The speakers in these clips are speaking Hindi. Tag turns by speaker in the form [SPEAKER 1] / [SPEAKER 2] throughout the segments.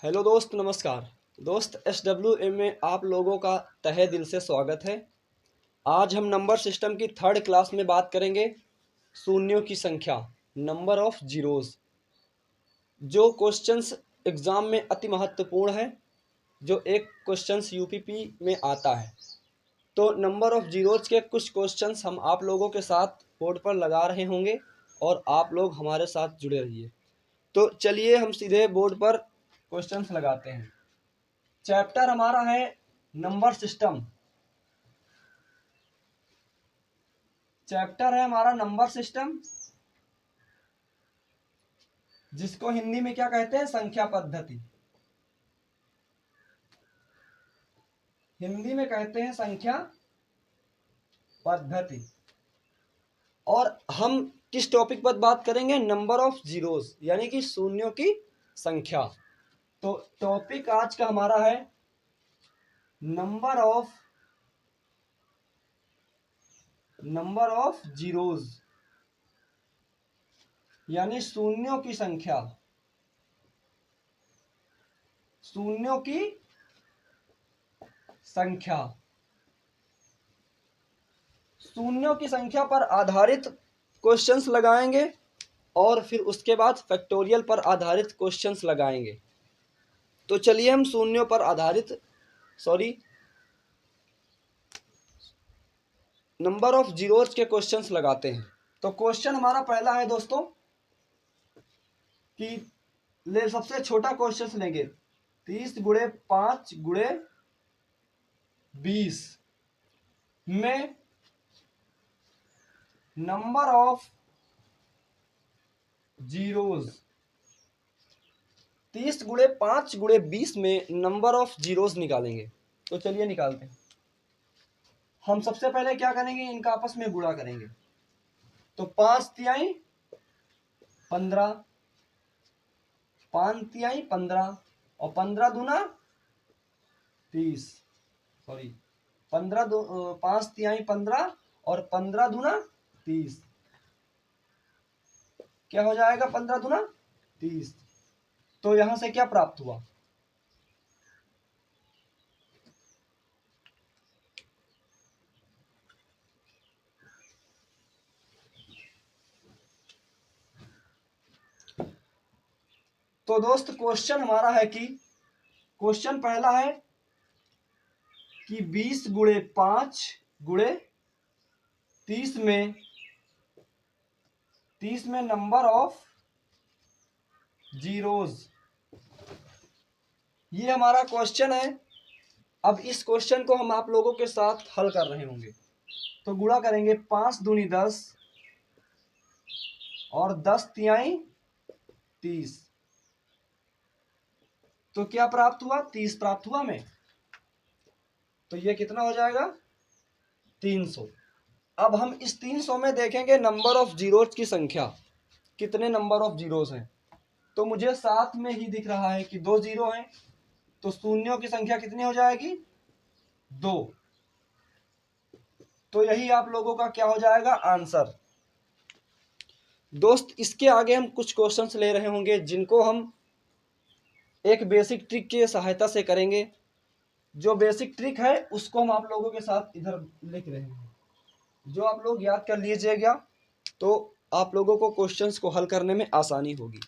[SPEAKER 1] हेलो दोस्त, नमस्कार दोस्त। SWM में आप लोगों का तहे दिल से स्वागत है। आज हम नंबर सिस्टम की थर्ड क्लास में बात करेंगे शून्यों की संख्या, नंबर ऑफ जीरोज़, जो क्वेश्चंस एग्ज़ाम में अति महत्वपूर्ण है, जो एक क्वेश्चंस यूपीपी में आता है। तो नंबर ऑफ जीरोज़ के कुछ क्वेश्चंस हम आप लोगों के साथ बोर्ड पर लगा रहे होंगे और आप लोग हमारे साथ जुड़े रहिए। तो चलिए हम सीधे बोर्ड पर क्वेश्चंस लगाते हैं। चैप्टर हमारा है नंबर सिस्टम। चैप्टर है हमारा नंबर सिस्टम, जिसको हिंदी में क्या कहते हैं? संख्या पद्धति। हिंदी में कहते हैं संख्या पद्धति। और हम किस टॉपिक पर बात करेंगे? नंबर ऑफ जीरोस, यानी कि शून्यों की संख्या। तो टॉपिक आज का हमारा है नंबर ऑफ जीरोस, यानी शून्यों की संख्या। शून्यों की संख्या, शून्यों की संख्या पर आधारित क्वेश्चंस लगाएंगे और फिर उसके बाद फैक्टोरियल पर आधारित क्वेश्चंस लगाएंगे। तो चलिए हम शून्यों पर आधारित नंबर ऑफ जीरोस के क्वेश्चंस लगाते हैं। तो क्वेश्चन हमारा पहला है दोस्तों कि सबसे छोटा क्वेश्चन लेंगे। 30 गुणे 5 गुणे 20 में नंबर ऑफ जीरोस, 30 गुणे 5 गुणे 20 में नंबर ऑफ जीरोस निकालेंगे। तो चलिए निकालते हैं। हम सबसे पहले क्या करेंगे? इनका आपस में गुणा करेंगे। तो 5 तिहाई 15, 5 तिहाई 15 और 15 दूना 30, 5 तिहाई 15 और 15 दूना 30। क्या हो जाएगा? 15 दूना 30। तो यहां से क्या प्राप्त हुआ? तो दोस्त क्वेश्चन हमारा है कि क्वेश्चन पहला है कि 20 गुणे 5 गुणे 30 में 30 में नंबर ऑफ जीरोस, ये हमारा क्वेश्चन है। अब इस क्वेश्चन को हम आप लोगों के साथ हल कर रहे होंगे। तो गुणा करेंगे। 5 दूनी 10 और 10 तिहाई 30। तो क्या प्राप्त हुआ? 30 प्राप्त हुआ हमें। तो ये कितना हो जाएगा? 300। अब हम इस 300 में देखेंगे नंबर ऑफ जीरोस की संख्या, कितने नंबर ऑफ जीरोस हैं। तो मुझे साथ में ही दिख रहा है कि 2 जीरो हैं। तो शून्यों की संख्या कितनी हो जाएगी? 2। तो यही आप लोगों का क्या हो जाएगा? आंसर। दोस्त इसके आगे हम कुछ क्वेश्चंस ले रहे होंगे, जिनको हम एक बेसिक ट्रिक की सहायता से करेंगे। जो बेसिक ट्रिक है उसको हम आप लोगों के साथ इधर लिख रहे हैं। जो आप लोग याद कर लीजिएगा तो आप लोगों को क्वेश्चंस को हल करने में आसानी होगी।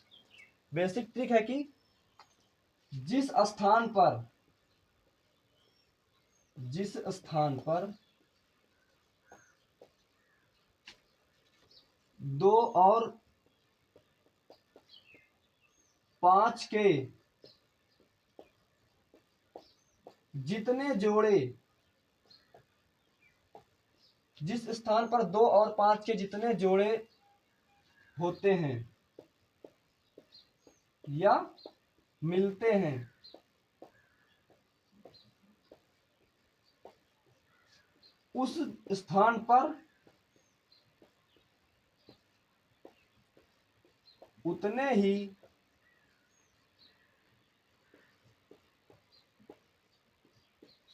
[SPEAKER 1] बेसिक ट्रिक है कि जिस स्थान पर 2 और 5 के जितने जोड़े, जिस स्थान पर 2 और 5 के जितने जोड़े होते हैं या मिलते हैं, उस स्थान पर उतने ही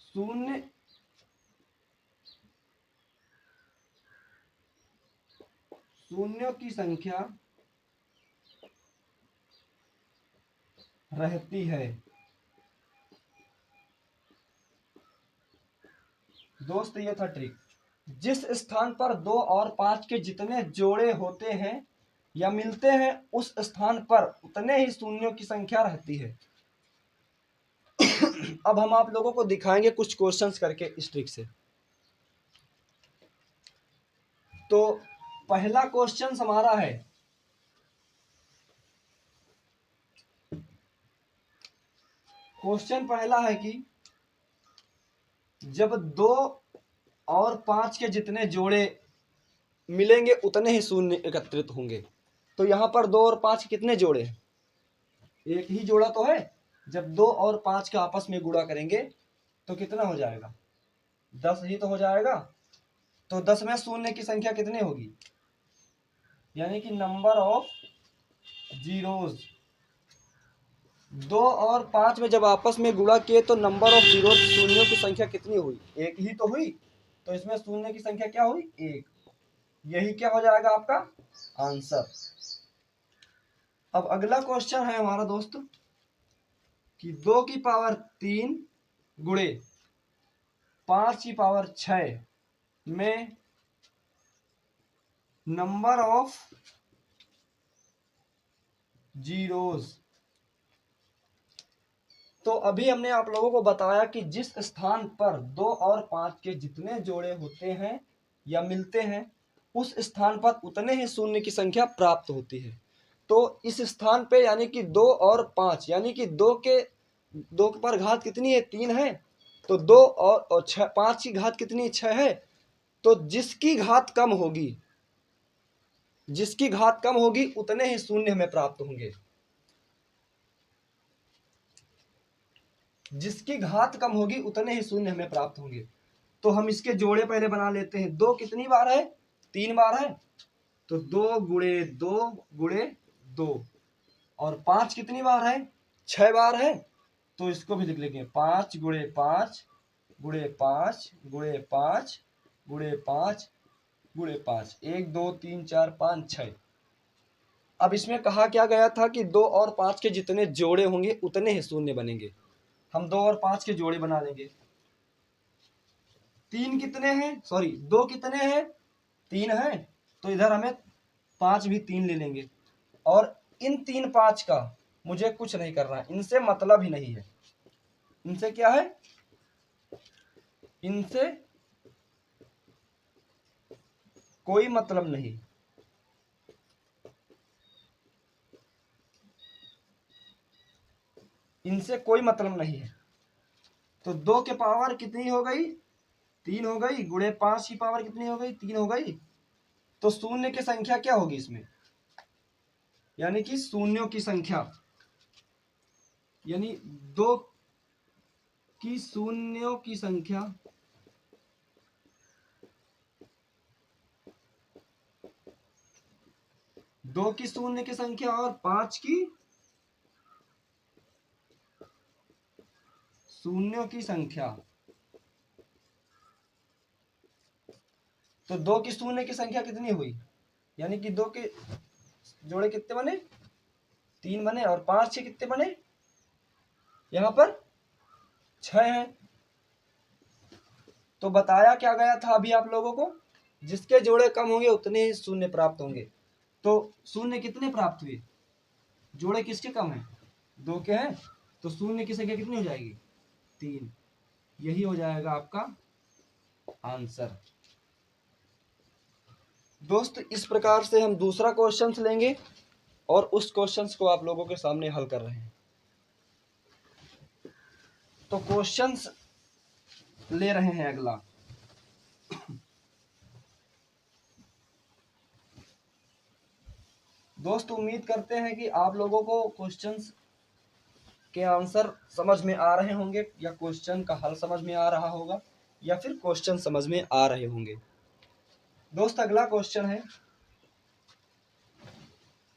[SPEAKER 1] शून्य शून्यों की संख्या रहती है। दोस्त ये था ट्रिक। जिस स्थान पर 2 और 5 के जितने जोड़े होते हैं या मिलते हैं उस स्थान पर उतने ही शून्यों की संख्या रहती है। अब हम आप लोगों को दिखाएंगे कुछ क्वेश्चंस करके इस ट्रिक से। तो पहला क्वेश्चन हमारा है, क्वेश्चन पहला है कि जब 2 और 5 के जितने जोड़े मिलेंगे उतने ही शून्य एकत्रित होंगे। तो यहां पर 2 और 5 कितने जोड़े हैं? एक ही जोड़ा तो है। जब 2 और 5 का आपस में गुणा करेंगे तो कितना हो जाएगा? 10 ही तो हो जाएगा। तो 10 में शून्य की संख्या कितनी होगी? यानी कि नंबर ऑफ जीरोज। 2 और 5 में जब आपस में गुणा किए तो नंबर ऑफ जीरोज, शून्यों की संख्या कितनी हुई? एक ही तो हुई। तो इसमें शून्य की संख्या क्या हुई? एक। यही क्या हो जाएगा आपका आंसर। अब अगला क्वेश्चन है हमारा दोस्त कि 2 की पावर 3 गुणे 5 की पावर 6 में नंबर ऑफ जीरोज। तो अभी हमने आप लोगों को बताया कि जिस स्थान पर 2 और 5 के जितने जोड़े होते हैं या मिलते हैं उस स्थान पर उतने ही शून्य की संख्या प्राप्त होती है। तो इस स्थान पे यानी कि 2 और 5 यानी कि 2 पर घात कितनी है? 3 है। तो 2 और 6, 5 की घात कितनी? 6 है। तो जिसकी घात कम होगी उतने ही शून्य हमें प्राप्त होंगे। जिसकी घात कम होगी उतने ही शून्य हमें प्राप्त होंगे। तो हम इसके जोड़े पहले बना लेते हैं। 2 कितनी बार है? 3 बार है। तो 2 गुणे 2 गुणे 2। और 5 कितनी बार है? 6 बार है। तो इसको भी लिख लेंगे 5 गुणे 5 गुणे 5 गुणे 5 गुणे 5 गुणे 5। 1 2 3 4 5 6। अब इसमें कहा क्या गया था कि 2 और 5 के जितने जोड़े होंगे उतने ही शून्य बनेंगे। हम 2 और 5 के जोड़े बना लेंगे। 3 कितने हैं? सॉरी 2 कितने हैं? 3 है। तो इधर हमें 5 भी 3 ले लेंगे। और इन 3 5 का मुझे कुछ नहीं करना है, इनसे मतलब ही नहीं है। इनसे क्या है? इनसे कोई मतलब नहीं। इनसे कोई मतलब नहीं है। तो 2 के पावर कितनी हो गई? 3 हो गई। गुणे 5 की पावर कितनी हो गई? 3 हो गई। तो शून्य की संख्या क्या होगी इसमें? यानी कि शून्यों की संख्या, यानी 2 की शून्यों की संख्या 2 की शून्य की संख्या और 5 की शून्यों की संख्या। तो 2 की शून्य की संख्या कितनी हुई? यानी कि 2 के जोड़े कितने बने? 3 बने। और 5 के कितने बने? यहां पर 6 हैं। तो बताया क्या गया था अभी आप लोगों को? जिसके जोड़े कम होंगे उतने ही शून्य प्राप्त होंगे। तो शून्य कितने प्राप्त हुए? जोड़े किसके कम हैं? 2 के हैं। तो शून्य की संख्या कितनी हो जाएगी? 3। यही हो जाएगा आपका आंसर। दोस्त इस प्रकार से हम दूसरा क्वेश्चन लेंगे और उस क्वेश्चन को आप लोगों के सामने हल कर रहे हैं। तो क्वेश्चंस ले रहे हैं अगला। दोस्त उम्मीद करते हैं कि आप लोगों को क्वेश्चंस के आंसर समझ में आ रहे होंगे या क्वेश्चन का हल समझ में आ रहा होगा या फिर क्वेश्चन समझ में आ रहे होंगे। दोस्त अगला क्वेश्चन है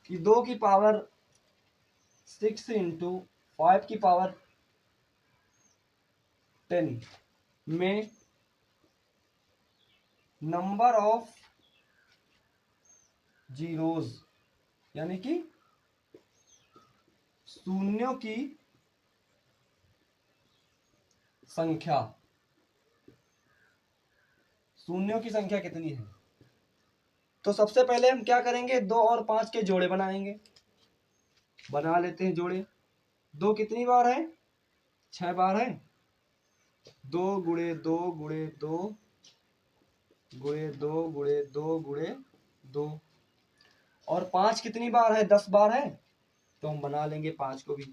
[SPEAKER 1] कि 2 की पावर 6 इंटू 5 की पावर 10 में नंबर ऑफ जीरोज यानी कि शून्यों की संख्या शून्यों की संख्या कितनी है। तो सबसे पहले हम क्या करेंगे, 2 और 5 के जोड़े बनाएंगे। बना लेते हैं जोड़े। 2 कितनी बार है, 6 बार है। 2 गुणे 2 गुणे 2 गुणे 2 गुणे 2 गुणे 2। और 5 कितनी बार है, 10 बार है। तो हम बना लेंगे 5 को भी।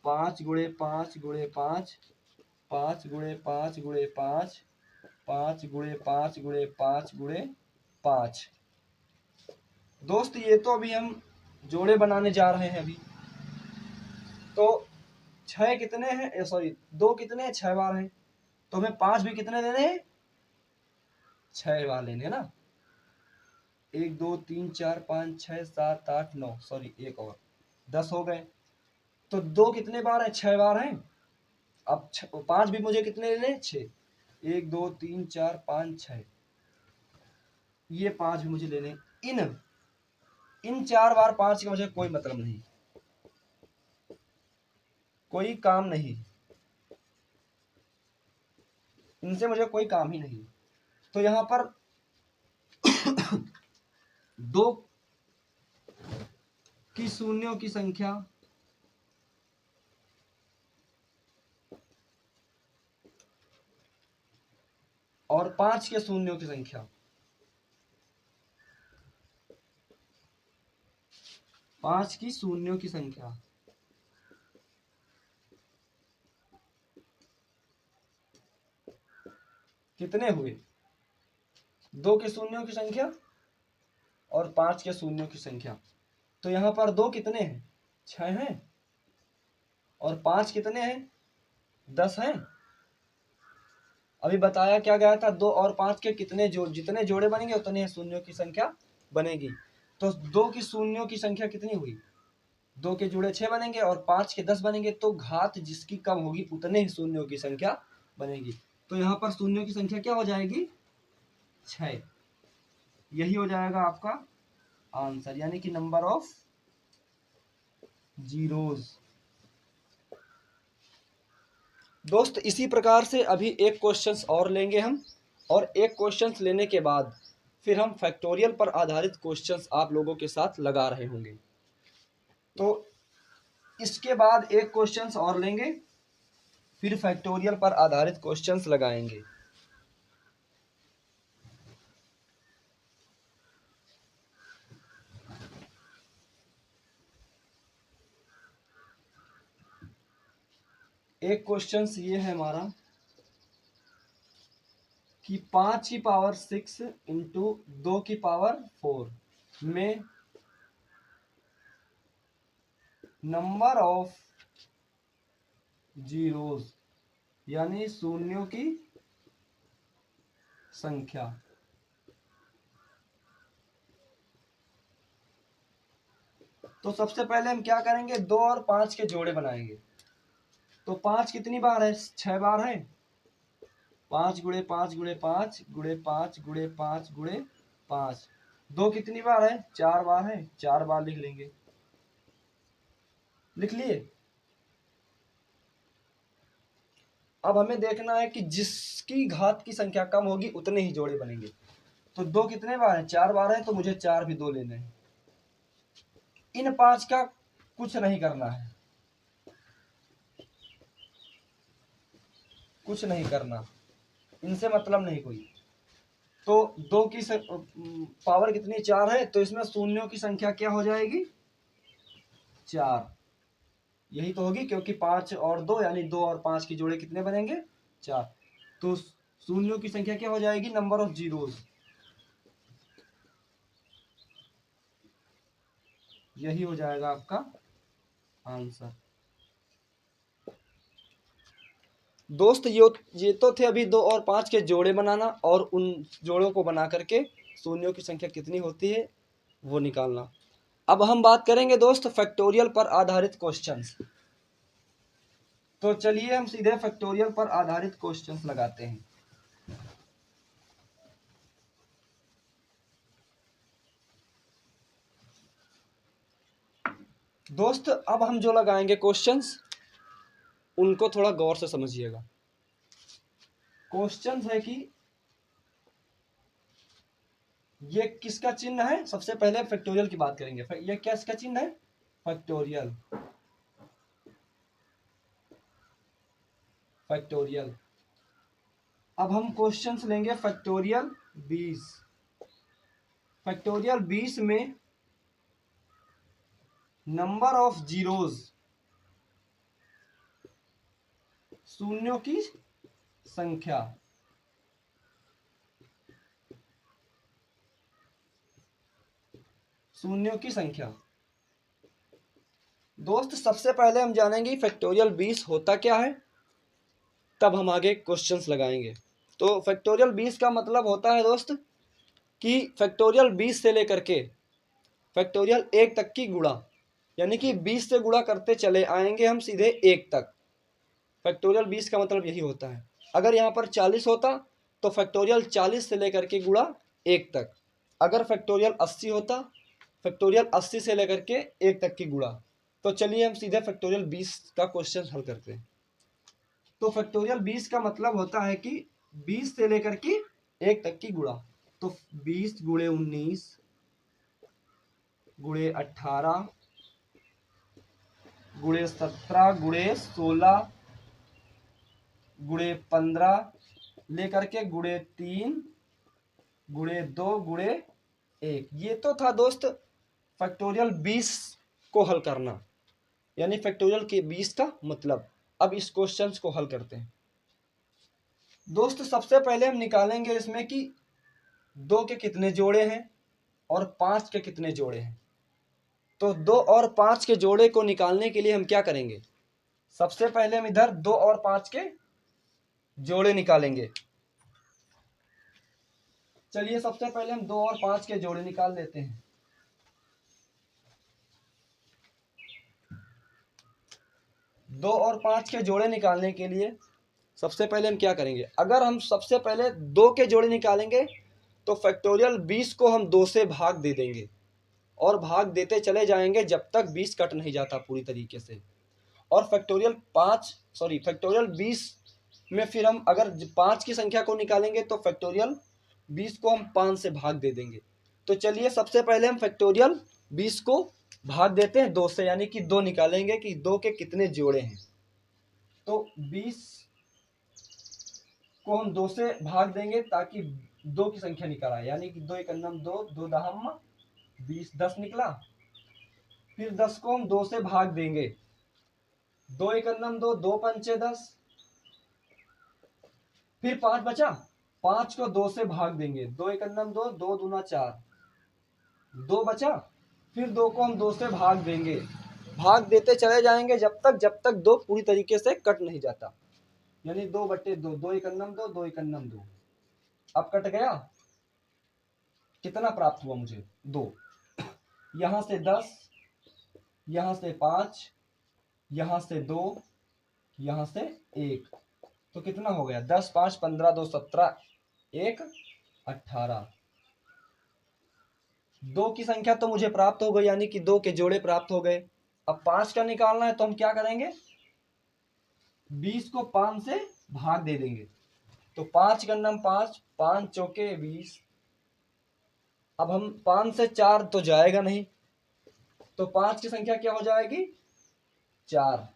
[SPEAKER 1] 5 गुणे 5 गुणे 5, 5 गुणे 5 गुणे 5, 5 गुणे 5 गुणे 5 गुणे 5। दोस्त ये तो अभी हम जोड़े बनाने जा रहे हैं अभी। तो 6 कितने हैं, सॉरी 2 कितने हैं, 6 बार हैं। तो हमें 5 भी कितने लेने हैं, 6 बार लेने हैं ना। 1 2 3 4 5 6 7 8 9, सॉरी एक और 10 हो गए। तो 2 कितने बार है, 6 बार हैं। अब 5 भी मुझे कितने लेने हैं, 6। 1 2 3 4 5 6, ये 5 भी मुझे लेने। इन 4 बार 5 का मुझे कोई मतलब नहीं, कोई काम नहीं, इनसे मुझे कोई काम ही नहीं। तो यहां पर 2 की शून्यों की संख्या और 5 के शून्यों की संख्या, 5 की शून्यों की संख्या कितने हुए, 2 के शून्यों की संख्या और 5 के शून्यों की संख्या। तो यहां पर 2 कितने हैं, 6 हैं। और 5 कितने हैं, 10 हैं। अभी बताया क्या गया था, 2 और 5 के कितने जितने जोड़े बनेंगे उतने शून्यों की संख्या बनेगी। तो 2 की शून्यों की संख्या कितनी हुई, 2 के जुड़े 6 बनेंगे और 5 के 10 बनेंगे। तो घात जिसकी कम होगी उतने ही शून्यों की संख्या बनेगी। तो यहाँ पर शून्यों की संख्या क्या हो जाएगी, 6। यही हो जाएगा आपका आंसर, यानी कि नंबर ऑफ जीरोज। दोस्त इसी प्रकार से अभी एक क्वेश्चंस और लेंगे हम, और एक क्वेश्चंस लेने के बाद फिर हम फैक्टोरियल पर आधारित क्वेश्चंस आप लोगों के साथ लगा रहे होंगे। तो इसके बाद एक क्वेश्चंस और लेंगे, फिर फैक्टोरियल पर आधारित क्वेश्चंस लगाएंगे। एक क्वेश्चंस ये है हमारा कि 5 की पावर 6 इंटू 2 की पावर 4 में नंबर ऑफ जीरोज, यानी शून्यों की संख्या। तो सबसे पहले हम क्या करेंगे, 2 और 5 के जोड़े बनाएंगे। तो 5 कितनी बार है, 6 बार है। 5 गुणे 5 गुणे 5 गुणे 5 गुणे 5 गुणे 5। 2 कितनी बार है, 4 बार है। 4 बार लिख लेंगे, लिख लिए। अब हमें देखना है कि जिसकी घात की संख्या कम होगी उतने ही जोड़े बनेंगे। तो 2 कितने बार है, 4 बार है। तो मुझे 4 भी 2 लेने हैं। इन 5 का कुछ नहीं करना है, कुछ नहीं करना, इनसे मतलब नहीं कोई। तो 2 की पावर कितनी, 4 है। तो इसमें शून्यों की संख्या क्या हो जाएगी, 4। यही तो होगी, क्योंकि 5 और 2 यानी 2 और 5 की जोड़े कितने बनेंगे, 4। तो शून्यों की संख्या क्या हो जाएगी, नंबर ऑफ जीरोज। यही हो जाएगा आपका आंसर। दोस्त ये तो थे अभी 2 और 5 के जोड़े बनाना, और उन जोड़ों को बना करके शून्यों की संख्या कितनी होती है वो निकालना। अब हम बात करेंगे दोस्त फैक्टोरियल पर आधारित क्वेश्चंस। तो चलिए हम सीधे फैक्टोरियल पर आधारित क्वेश्चंस लगाते हैं। दोस्त अब हम जो लगाएंगे क्वेश्चंस, उनको थोड़ा गौर से समझिएगा। क्वेश्चंस है कि ये किसका चिन्ह है? सबसे पहले फैक्टोरियल की बात करेंगे। ये क्या इसका चिन्ह है? फैक्टोरियल। फैक्टोरियल। अब हम क्वेश्चंस लेंगे फैक्टोरियल 20। फैक्टोरियल 20 में नंबर ऑफ जीरोज, शून्यों की संख्या, शून्यों की संख्या। दोस्त सबसे पहले हम जानेंगे फैक्टोरियल 20 होता क्या है, तब हम आगे क्वेश्चंस लगाएंगे। तो फैक्टोरियल 20 का मतलब होता है दोस्त कि फैक्टोरियल 20 से लेकर के फैक्टोरियल 1 तक की गुणा, यानी कि 20 से गुणा करते चले आएंगे हम सीधे 1 तक। फैक्टोरियल 20 का मतलब यही होता है। अगर यहाँ पर 40 होता तो फैक्टोरियल 40 से लेकर के गुणा 1 तक। अगर फैक्टोरियल 80 होता, फैक्टोरियल 80 से लेकर के 1 तक की गुणा। तो चलिए हम सीधे फैक्टोरियल 20 का क्वेश्चन हल करते हैं। तो फैक्टोरियल 20 का मतलब होता है कि 20 से लेकर के 1 तक की गुणा। तो 20 गुणे 19 गुणे 18 गुणे 17 गुणे 16 गुणे 15 लेकर के गुणे 3 गुणे 2 गुणे 1। ये तो था दोस्त फैक्टोरियल 20 को हल करना, यानी फैक्टोरियल के 20 का मतलब। अब इस क्वेश्चन को हल करते हैं दोस्त। सबसे पहले हम निकालेंगे इसमें कि 2 के कितने जोड़े हैं और 5 के कितने जोड़े हैं। तो 2 और 5 के जोड़े को निकालने के लिए हम क्या करेंगे? सबसे पहले हम इधर 2 और 5 के जोड़े निकालेंगे। चलिए सबसे पहले हम 2 और 5 के जोड़े निकाल लेते हैं। 2 और 5 के जोड़े निकालने के लिए सबसे पहले हम क्या करेंगे? अगर हम सबसे पहले 2 के जोड़े निकालेंगे तो फैक्टोरियल 20 को हम 2 से भाग दे देंगे और भाग देते चले जाएंगे जब तक 20 कट नहीं जाता पूरी तरीके से। और फैक्टोरियल 20 में फिर हम अगर 5 की संख्या को निकालेंगे तो फैक्टोरियल 20 को हम 5 से भाग दे देंगे। तो चलिए सबसे पहले हम फैक्टोरियल 20 को भाग देते हैं 2 से, यानी कि 2 निकालेंगे कि 2 के कितने जोड़े हैं। तो 20 को हम 2 से भाग देंगे ताकि 2 की संख्या निकल आए, यानी कि 2 एकन्नम 2, 2 दहम 20, 10 निकला। फिर 10 को हम 2 से भाग देंगे, 2 एकन्नम 2, 2 पंचे 10। फिर 5 बचा, 5 को 2 से भाग देंगे, 2 एकन्नम 2, 2 दूना 4, 2 बचा। फिर 2 को हम 2 से भाग देंगे, भाग देते चले जाएंगे जब तक 2 पूरी तरीके से कट नहीं जाता, यानी 2/2, 2 एकन्नम 2, 2 एकन्नम 2। अब कट गया, कितना प्राप्त हुआ मुझे? 2। यहां से 10, यहां से 5, यहां से 2, यहां से 1। तो कितना हो गया? 10, 5, 15, 2, 17, 1, 18। 2 की संख्या तो मुझे प्राप्त हो गई, यानी कि 2 के जोड़े प्राप्त हो गए। अब 5 का निकालना है तो हम क्या करेंगे? 20 को 5 से भाग दे देंगे। तो 5 गन्नम 5, 5 चौके 20। अब हम 5 से 4 तो जाएगा नहीं, तो 5 की संख्या क्या हो जाएगी? 4।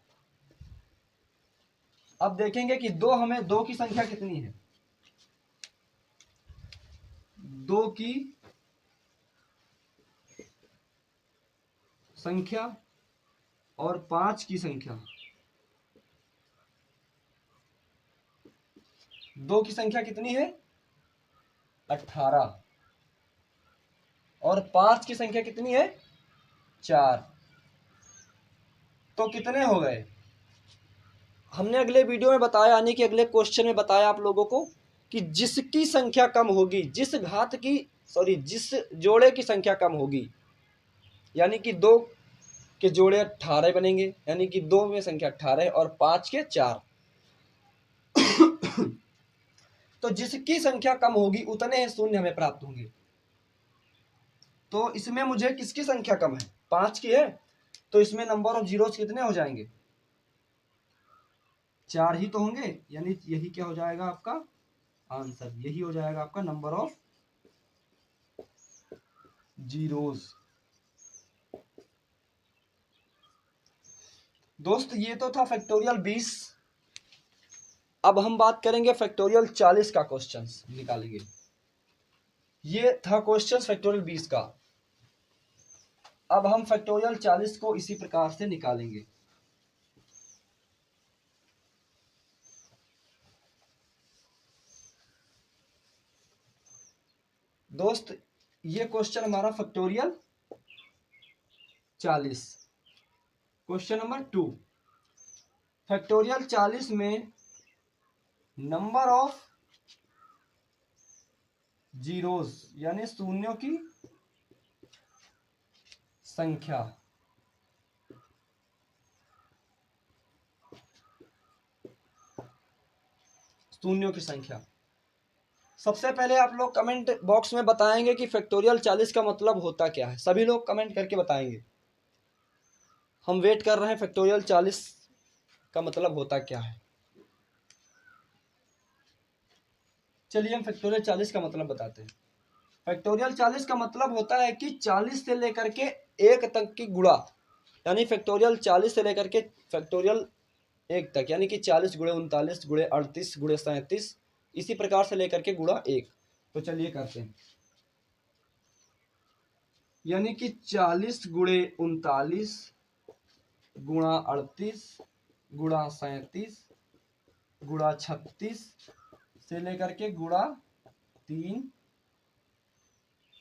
[SPEAKER 1] अब देखेंगे कि 2 की संख्या कितनी है। 2 की संख्या और 5 की संख्या, 2 की संख्या कितनी है? 18। और 5 की संख्या कितनी है? 4। तो कितने हो गए? हमने अगले वीडियो में बताया, यानी कि अगले क्वेश्चन में बताया आप लोगों को कि जिसकी संख्या कम होगी, जिस जोड़े की संख्या कम होगी, यानी कि 2 के जोड़े 18 बनेंगे, यानी कि 2 में संख्या 18 और 5 के 4। तो जिसकी संख्या कम होगी उतने ही शून्य हमें प्राप्त होंगे। तो इसमें मुझे किसकी संख्या कम है? 5 की है, तो इसमें नंबर ऑफ जीरोस कितने हो जाएंगे? 4 ही तो होंगे, यानी यही क्या हो जाएगा आपका आंसर, यही हो जाएगा आपका नंबर ऑफ जीरोस। दोस्त ये तो था फैक्टोरियल 20। अब हम बात करेंगे फैक्टोरियल 40 का क्वेश्चन निकालेंगे। ये था क्वेश्चन फैक्टोरियल 20 का। अब हम फैक्टोरियल 40 को इसी प्रकार से निकालेंगे। दोस्त ये क्वेश्चन हमारा फैक्टोरियल 40। क्वेश्चन नंबर 2, फैक्टोरियल 40 में नंबर ऑफ जीरोस यानी शून्यों की संख्या। शून्यों की संख्या। सबसे पहले आप लोग कमेंट बॉक्स में बताएंगे कि फैक्टोरियल 40 का मतलब होता क्या है। सभी लोग कमेंट करके बताएंगे। हम वेट कर रहे हैं फैक्टोरियल 40 का मतलब होता क्या है। चलिए हम फैक्टोरियल 40 का मतलब बताते हैं। फैक्टोरियल 40 का मतलब होता है कि 40 से लेकर के 1 तक की गुणा, यानी फैक्टोरियल 40 से लेकर के फैक्टोरियल 1 तक, यानी कि 40 गुणे 39 गुणे 38 गुणे 37, इसी प्रकार से लेकर के गुणा 1। तो चलिए करते हैं। यानी कि 40 गुणे 39 गुणा 38 गुणा 37 गुणा 36 से लेकर के गुणा 3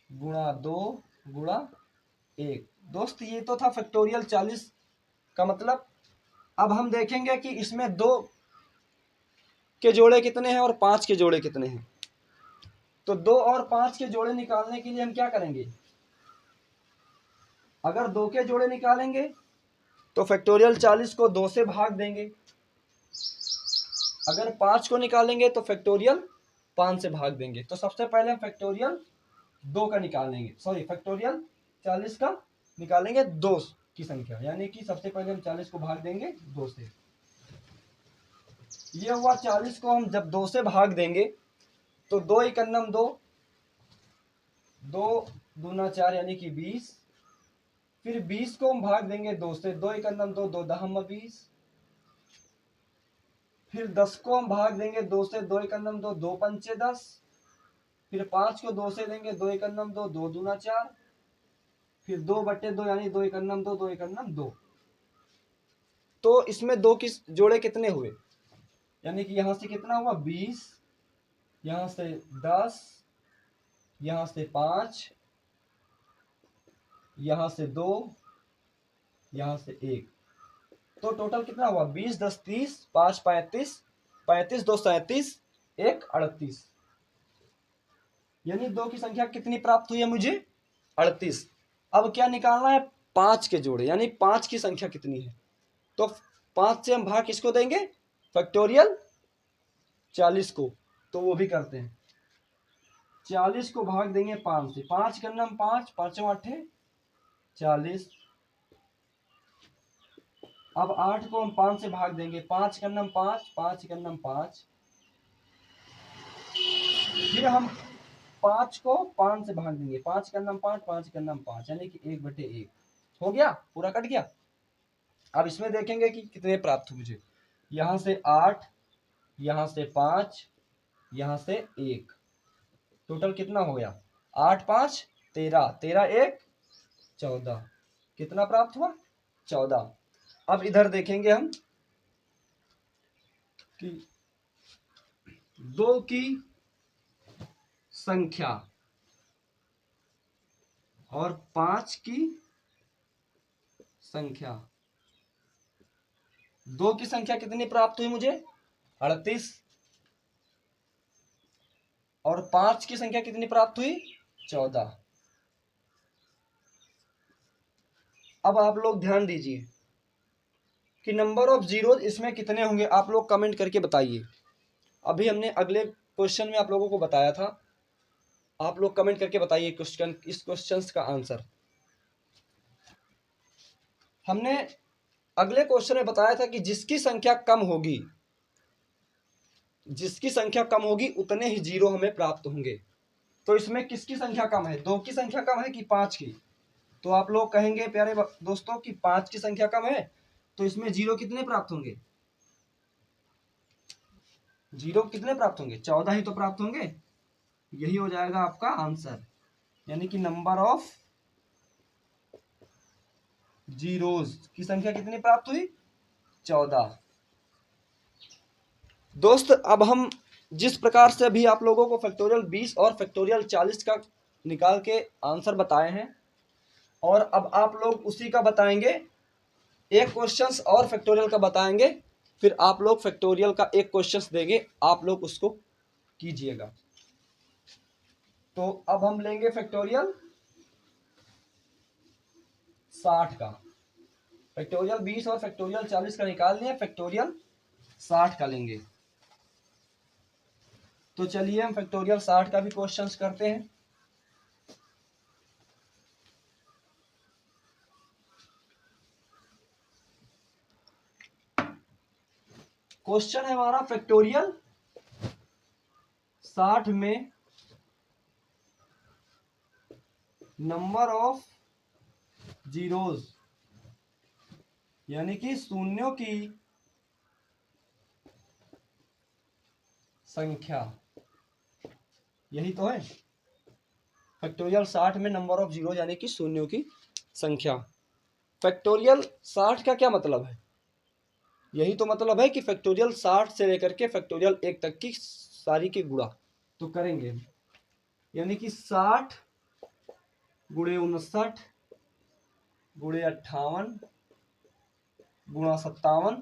[SPEAKER 1] गुणा 2 गुणा 1। दोस्त ये तो था फैक्टोरियल 40 का मतलब। अब हम देखेंगे कि इसमें 2 के जोड़े कितने हैं और 5 के जोड़े कितने हैं। तो 2 और 5 के जोड़े निकालने के लिए हम क्या करेंगे। अगर 2 के जोड़े निकालेंगे तो फैक्टोरियल 40 को 2 से भाग देंगे। अगर 5 को निकालेंगे तो फैक्टोरियल 5 से भाग देंगे। तो सबसे पहले हम फैक्टोरियल 2 का निकालेंगे, सॉरी फैक्टोरियल 40 का निकालेंगे 2 की संख्या। यानी कि सबसे पहले हम 40 को भाग देंगे 2 से। ये हुआ 40 को हम जब 2 से भाग देंगे तो 2 एकन्नम 2, 2 दूना 4 यानी कि 20। फिर 20 को हम भाग देंगे 2 से, 2 एकन्नम 2, 2 दहम 20। फिर 10 को हम भाग देंगे 2 से, 2 एकन्नम 2, 2 पंचे 10। फिर 5 को 2 से देंगे, 2 एकन्नम 2, 2 दूना 4। फिर 2/2 यानी 2 एकन्नम 2, 2 एकन्नम 2। तो इसमें 2 की जोड़े कितने हुए, यानी कि यहां से कितना हुआ 20, यहां से 10, यहां से 5, यहां से 2, यहां से 1। तो टोटल कितना हुआ 20 10 30, 5 35, 35 2 37, 1 38। यानी 2 की संख्या कितनी प्राप्त हुई है मुझे 38। अब क्या निकालना है 5 के जोड़े, यानी 5 की संख्या कितनी है। तो 5 से हम भाग किसको देंगे फैक्टोरियल 40 को। तो वो भी करते हैं। 40 को भाग देंगे 5 से, 5 कन्नम 5, 5 8 40। अब 8 को हम 5 से भाग देंगे, 5 कन्नम 5, 5 कन्नम 5। फिर हम 5 को 5 से भाग देंगे, 5 कन्नम 5, 5 कन्नम 5, यानी कि 1/1 हो गया, पूरा कट गया। अब इसमें देखेंगे कि कितने प्राप्त हुए मुझे। यहां से 8, यहां से 5, यहां से 1। टोटल कितना हो गया 8 5 13, 13 1 14। कितना प्राप्त हुआ 14। अब इधर देखेंगे हम कि 2 की संख्या और 5 की संख्या। 2 की संख्या कितनी प्राप्त हुई मुझे 38, और 5 की संख्या कितनी प्राप्त हुई 14। अब आप लोग ध्यान दीजिए कि नंबर ऑफ जीरोज इसमें कितने होंगे, आप लोग कमेंट करके बताइए। अभी हमने अगले क्वेश्चन में आप लोगों को बताया था, आप लोग कमेंट करके बताइए क्वेश्चन, इस क्वेश्चन का आंसर। हमने अगले क्वेश्चन में बताया था कि जिसकी संख्या कम होगी, जिसकी संख्या कम होगी उतने ही जीरो हमें प्राप्त होंगे। तो इसमें किसकी संख्या कम है, 2 की संख्या कम है कि 5 की? तो आप लोग कहेंगे प्यारे दोस्तों कि 5 की संख्या कम है, तो इसमें जीरो कितने प्राप्त होंगे? जीरो कितने प्राप्त होंगे? 14 ही तो प्राप्त होंगे। यही हो जाएगा आपका आंसर, यानी कि नंबर ऑफ जीरोज की संख्या कितनी प्राप्त हुई? 14। दोस्त अब हम जिस प्रकार से अभी आप लोगों को फैक्टोरियल 20 और फैक्टोरियल 40 का निकाल के आंसर बताए हैं, और अब आप लोग उसी का बताएंगे, एक क्वेश्चंस और फैक्टोरियल का बताएंगे, फिर आप लोग फैक्टोरियल का एक क्वेश्चंस देंगे, आप लोग उसको कीजिएगा। तो अब हम लेंगे फैक्टोरियल 60 का, फैक्टोरियल 20 और फैक्टोरियल 40 का निकाल लिया, फैक्टोरियल 60 का लेंगे। तो चलिए हम फैक्टोरियल 60 का भी क्वेश्चंस करते हैं। क्वेश्चन है हमारा फैक्टोरियल 60 में नंबर ऑफ जीरोज, यानी कि शून्यों की संख्या, यही तो है फैक्टोरियल 60 में नंबर ऑफ जीरो यानी कि शून्यों की संख्या। फैक्टोरियल 60 का क्या मतलब है? यही तो मतलब है कि फैक्टोरियल 60 से लेकर के फैक्टोरियल 1 तक की सारी की गुणा तो करेंगे, यानी कि 60 गुणे 59 गुणे 58 गुणा 57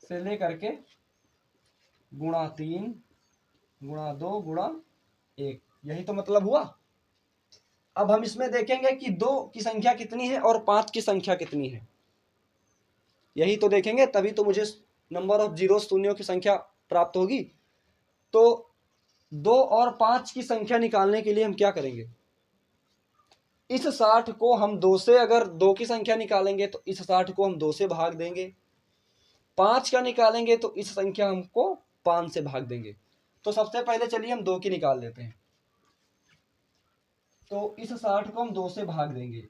[SPEAKER 1] से लेकर के गुणा 3 गुणा 2 गुणा 1, यही तो मतलब हुआ। अब हम इसमें देखेंगे कि 2 की संख्या कितनी है और 5 की संख्या कितनी है, यही तो देखेंगे, तभी तो मुझे नंबर ऑफ जीरो शून्यों की संख्या प्राप्त होगी। तो 2 और 5 की संख्या निकालने के लिए हम क्या करेंगे? इस 60 को हम 2 से, अगर 2 की संख्या निकालेंगे तो इस 60 को हम 2 से भाग देंगे, 5 का निकालेंगे तो इस संख्या हमको 5 से भाग देंगे। तो सबसे पहले चलिए हम 2 की निकाल लेते हैं। तो इस 60 को हम 2 से भाग देंगे,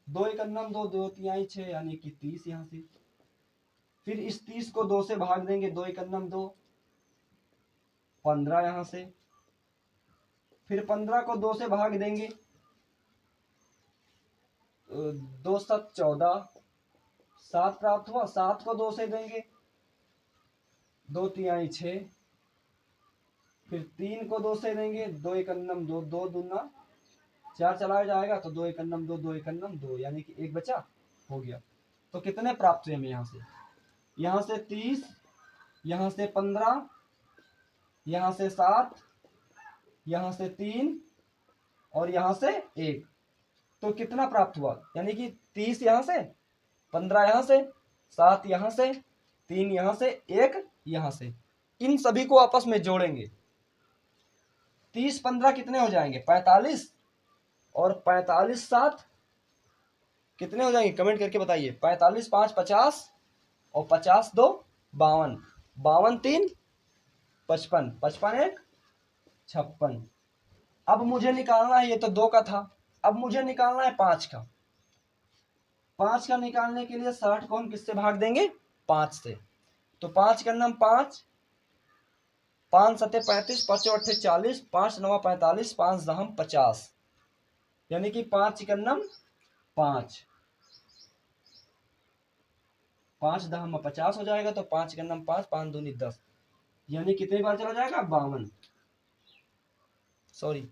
[SPEAKER 1] 2 एकन्नम 2, 2 तिहाई 6 यानी कि 30 यहाँ से। फिर इस 30 को 2 से भाग देंगे, 2 एकन्नम 2, 15 यहाँ से। फिर 15 को 2 से भाग देंगे, 2 7 14, 7 प्राप्त हुआ। 7 को 2 से देंगे, 2 तिहाई 6। फिर 3 को 2 से देंगे, 2 एकन्नम 2, 2 दूना 4 चला जाएगा, तो 2 एकन्नम 2, 2 एकन्नम 2 यानी कि 1 बचा, हो गया। तो कितने प्राप्त हुए हमें? यहाँ से 30, यहाँ से 15, यहाँ से 7, यहाँ से 3 और यहाँ से 1। तो कितना प्राप्त हुआ? यानी कि 30 यहाँ से, 15 यहाँ से, 7 यहाँ से, 3 यहाँ से, 1 यहाँ से। इन सभी को आपस में जोड़ेंगे, 30 15 कितने हो जाएंगे? 45, और 45 7 कितने हो जाएंगे? कमेंट करके बताइए। 45 5 50, और 50 2 52, 52 3 55, 55 1 56। अब मुझे निकालना है, ये तो 2 का था, अब मुझे निकालना है 5 का। 5 का निकालने के लिए 60 को हम किससे भाग देंगे? 5 से। तो 5 का नाम 5, 5 सत्ते 35, 5 अट्ठे 40, 5 नवा 45, 5 दहम 50, यानी कि 5 का नाम 5, 5 दहम 50 हो जाएगा। तो 5 का नाम 5, 5 दूनी 10, यानी कितनी बार चला जाएगा? 52। सॉरी,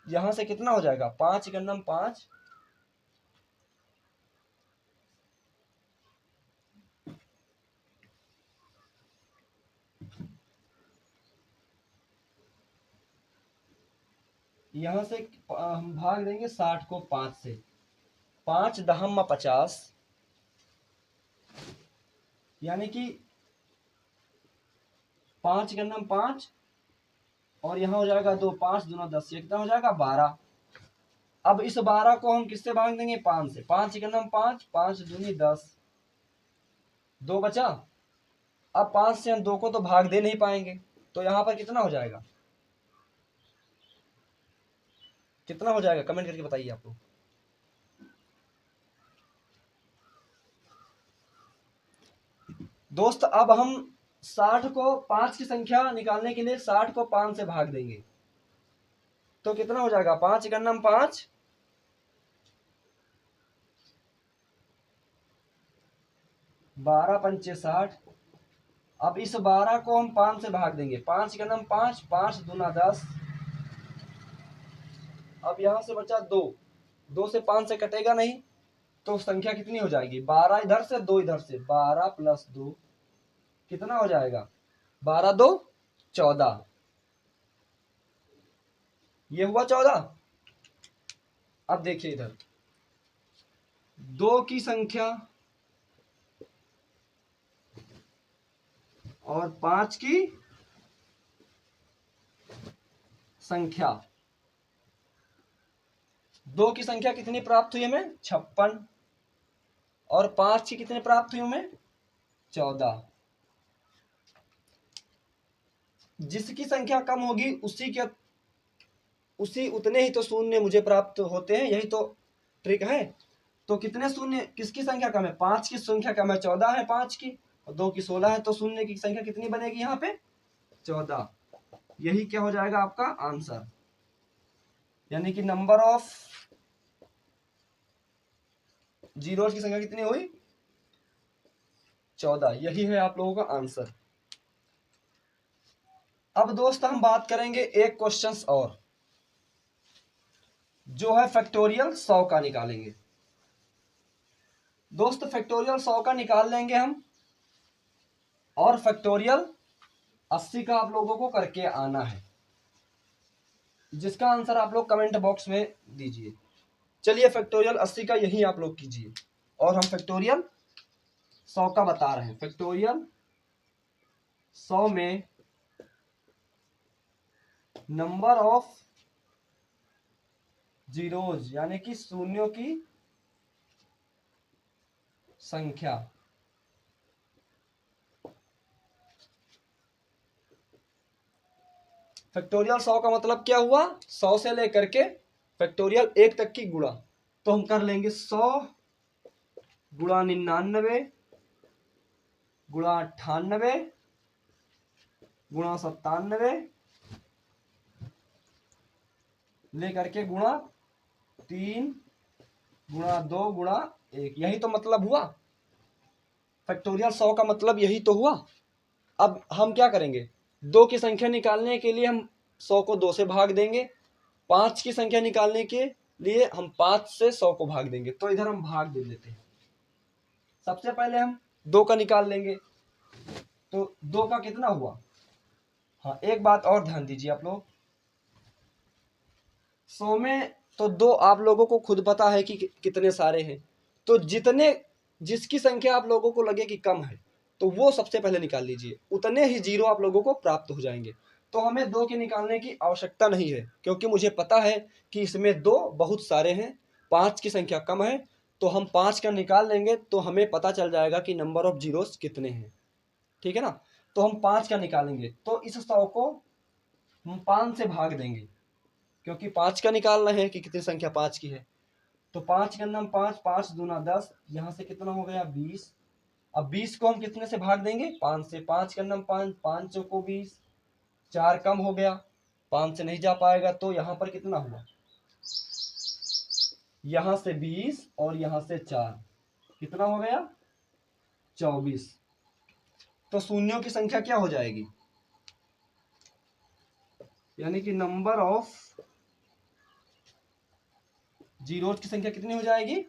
[SPEAKER 1] यहां से कितना हो जाएगा? 5 का नाम 5, यहां से हम भाग देंगे 60 को 5 से, 5 दहम 50, यानी कि 5 का नाम 5, और यहाँ हो जाएगा 2, 5 दूना 10, कितना हो जाएगा? 12। अब इस 12 को हम किससे भाग देंगे? 5 से। 5 का नाम 5, 5 दूनी 10, 2 बचा। अब 5 से हम 2 को तो भाग दे नहीं पाएंगे, तो यहाँ पर कितना हो जाएगा, कितना हो जाएगा कमेंट करके बताइए आप लोग। दोस्त अब हम 60 को 5 की संख्या निकालने के लिए 60 को 5 से भाग देंगे, तो कितना हो जाएगा, 5 का नाम 5, 12 पंचे 60। अब इस 12 को हम 5 से भाग देंगे, 5 का नाम 5, 5 दूना 10। अब यहां से बचा 2, 2 से 5 से कटेगा नहीं, तो संख्या कितनी हो जाएगी, 12 इधर से 2 इधर से, 12 प्लस 2 कितना हो जाएगा, 12 2 14, ये हुआ 14। अब देखिए इधर 2 की संख्या और 5 की संख्या, 2 की संख्या कितनी प्राप्त हुई हमें, 56, और 5 की कितनी प्राप्त हुई हमें, 14। जिसकी संख्या कम होगी उसी उतने ही तो शून्य मुझे प्राप्त होते हैं, यही तो ट्रिक है। तो कितने शून्य, किसकी संख्या कम है, 5 की संख्या कम है, 14 है 5 की, और 2 की 16 है, तो शून्य की संख्या कितनी बनेगी यहाँ पे, 14। यही क्या हो जाएगा आपका आंसर, यानी कि नंबर ऑफ जीरोस की संख्या कितनी हुई, 14। यही है आप लोगों का आंसर। अब दोस्त हम बात करेंगे एक क्वेश्चन और, जो है फैक्टोरियल 100 का निकालेंगे। दोस्त फैक्टोरियल 100 का निकाल लेंगे हम, और फैक्टोरियल 80 का आप लोगों को करके आना है, जिसका आंसर आप लोग कमेंट बॉक्स में दीजिए। चलिए फैक्टोरियल 80 का यही आप लोग कीजिए, और हम फैक्टोरियल 100 का बता रहे हैं। फैक्टोरियल 100 में नंबर ऑफ जीरोज यानी कि शून्यों की संख्या, फैक्टोरियल 100 का मतलब क्या हुआ, 100 से लेकर के फैक्टोरियल 1 तक की गुणा। तो हम कर लेंगे 100 गुणा 99 गुणा 98 गुणा 97 लेकर के गुणा 3 गुणा 2 गुणा 1, यही तो मतलब हुआ फैक्टोरियल 100 का मतलब, यही तो हुआ। अब हम क्या करेंगे, 2 की संख्या निकालने के लिए हम 100 को 2 से भाग देंगे, 5 की संख्या निकालने के लिए हम 5 से 100 को भाग देंगे। तो इधर हम भाग दे देते हैं। सबसे पहले हम 2 का निकाल लेंगे, तो 2 का कितना हुआ। हाँ एक बात और ध्यान दीजिए आप लोग, 100 में तो 2 आप लोगों को खुद पता है कि कितने सारे हैं, तो जिसकी संख्या आप लोगों को लगे कि कम है, तो वो सबसे पहले निकाल लीजिए, उतने ही जीरो आप लोगों को प्राप्त हो जाएंगे। तो हमें 2 के निकालने की आवश्यकता नहीं है, क्योंकि मुझे पता है कि इसमें 2 बहुत सारे हैं, 5 की संख्या कम है, तो हम 5 का निकाल लेंगे तो हमें पता चल जाएगा कि नंबर ऑफ जीरोस कितने हैं। ठीक है ना, तो हम 5 का निकालेंगे, तो इस 100 को हम 5 से भाग देंगे, क्योंकि 5 का निकालना है कि कितनी संख्या 5 की है। तो 5 का नाम 5, 5 दूना 10, यहाँ से कितना हो गया 20। अब 20 को हम कितने से भाग देंगे, 5 से, 5 का नाम 5, 5 चौको 20, 4 कम हो गया, 5 से नहीं जा पाएगा, तो यहाँ पर कितना हुआ, यहाँ से 20 और यहाँ से 4, कितना हो गया 24। तो शून्यों की संख्या क्या हो जाएगी, यानी कि नंबर ऑफ जीरोस की संख्या कितनी हो जाएगी,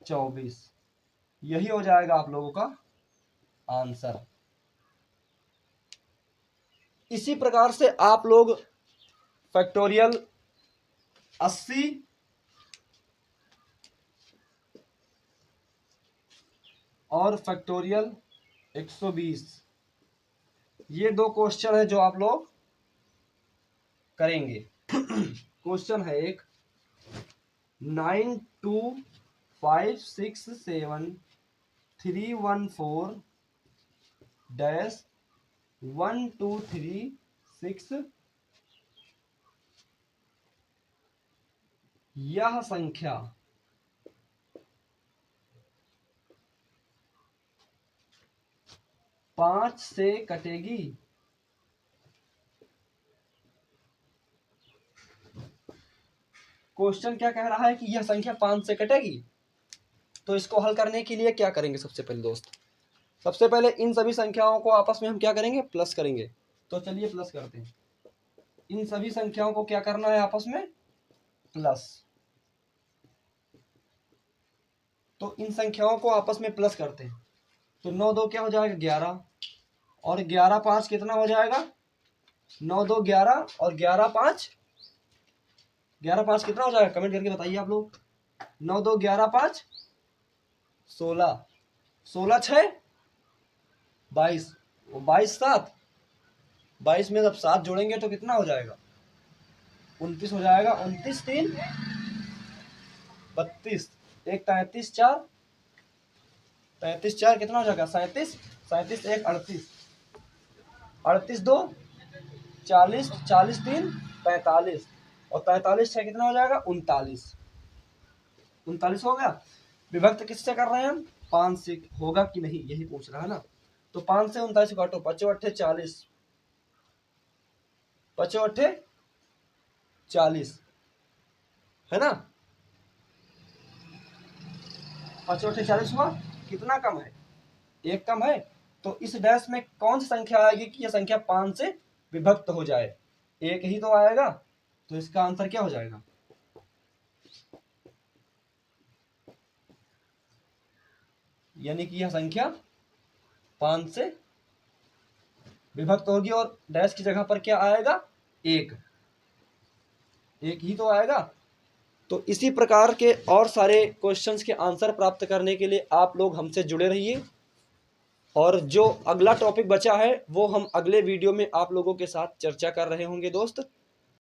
[SPEAKER 1] 24। यही हो जाएगा आप लोगों का आंसर। इसी प्रकार से आप लोग फैक्टोरियल 80 और फैक्टोरियल 120, ये 2 क्वेश्चन है जो आप लोग करेंगे। क्वेश्चन है एक, 92567314 डैश 1 2 3 6 यह संख्या 5 से कटेगी। क्वेश्चन क्या कह रहा है कि यह संख्या 5 से कटेगी। तो इसको हल करने के लिए क्या करेंगे सबसे पहले दोस्त, सबसे पहले इन सभी संख्याओं को आपस में हम क्या करेंगे, प्लस करेंगे। तो चलिए प्लस करते हैं। इन सभी संख्याओं को क्या करना है, आपस में प्लस। तो इन संख्याओं को आपस में प्लस करते हैं। तो 9 2 क्या हो जाएगा 11, और 11 5 कितना हो जाएगा, 9 2 11, और 11 5 कितना हो जाएगा, कमेंट करके बताइए आप लोग। 9 2 11 5 16, 16 6 22, 22 7, 22 में जब 7 जोड़ेंगे तो कितना हो जाएगा, 29 हो जाएगा। 29 3 32, एक 33 4, 33 4 कितना हो जाएगा 37, 37 1 38, 38 2 40, 40 3 45, और 45 6 कितना हो जाएगा 39, 39 हो गया। विभक्त किससे कर रहे हैं हम, 5 से होगा कि नहीं यही पूछ रहा है ना। तो 5 से 39 काटो, 5 8 40, 5 8 40 है ना, 5 8 40 हुआ। कितना कम है, एक कम है। तो इस डैश में कौन सी संख्या आएगी कि यह संख्या 5 से विभक्त हो जाए, एक ही तो आएगा। तो इसका आंसर क्या हो जाएगा, यानी कि यह संख्या 5 से विभक्त होगी, और डैश की जगह पर क्या आएगा, एक ही तो आएगा। तो इसी प्रकार के और सारे क्वेश्चंस के आंसर प्राप्त करने के लिए आप लोग हमसे जुड़े रहिए, और जो अगला टॉपिक बचा है वो हम अगले वीडियो में आप लोगों के साथ चर्चा कर रहे होंगे दोस्त।